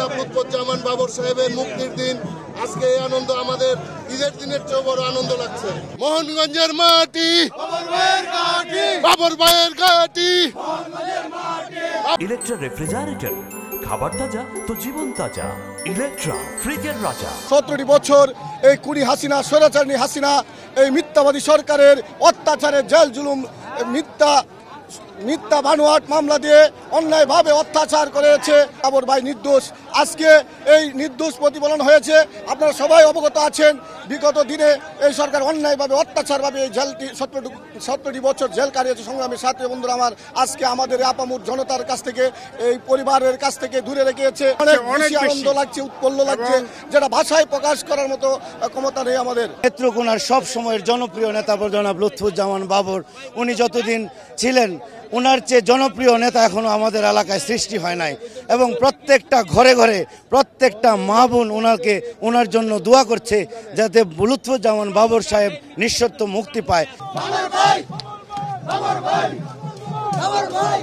জনাব লুৎফুজ্জামান বাবর সাহেবের মুক্তির দিন। আজকে এই আনন্দ আমাদের ঈদের দিনের চেয়েও বড় আনন্দ লাগছে। মোহনগঞ্জের মাটি, বাবর ভাইয়ের ঘাঁটি। ইলেকট্রা রেফ্রিজারেটর, খাবার তাজা তো জীবন তাজা। ইলেকট্রা, ফ্রিজের রাজা। 17টি বছর এই কুড়ি হাসিনা, স্বৈরাচারী হাসিনা, এই মিথ্যাবাদী সরকারের অত্যাচারের জেল জুলুম, মিথ্যা বানোয়াট মামলা দিয়ে অন্যায়ভাবে অত্যাচার করেছে। বাবর ভাই নির্দোষ। আজকে এই নির্দোষ প্রতিফলন হয়েছে। আপনারা সবাই অবগত আছেন, বিগত দিনে এই সরকার অন্যায়ভাবে অত্যাচারভাবে এই জেলটি 17টি বছর জেল কাটিয়েছে। সংগ্রামী সাথী বন্ধুরা আমার, আজকে আমাদের আপামর জনতার কাছ থেকে, এই পরিবারের কাছ থেকে দূরে রেখেছে। অনেক বেশি আনন্দ লাগছে, উৎফুল্ল লাগছে, যেটা ভাষায় প্রকাশ করার মতো ক্ষমতা নেই আমাদের। নেত্রকোনার সব সময়ের জনপ্রিয় নেতা জনাব লুৎফুজ্জামান বাবর, উনি যতদিন ছিলেন ওনার চেয়ে জনপ্রিয় নেতা এখনো আমাদের এলাকায় সৃষ্টি হয় নাই। এবং প্রত্যেকটা ঘরে ঘরে প্রত্যেকটা মা বোন ওনার জন্য দোয়া করছে যাতে লুৎফুজ্জামান বাবর সাহেব নিঃশর্ত মুক্তি পায়। বাবর ভাই, বাবর ভাই, বাবর ভাই,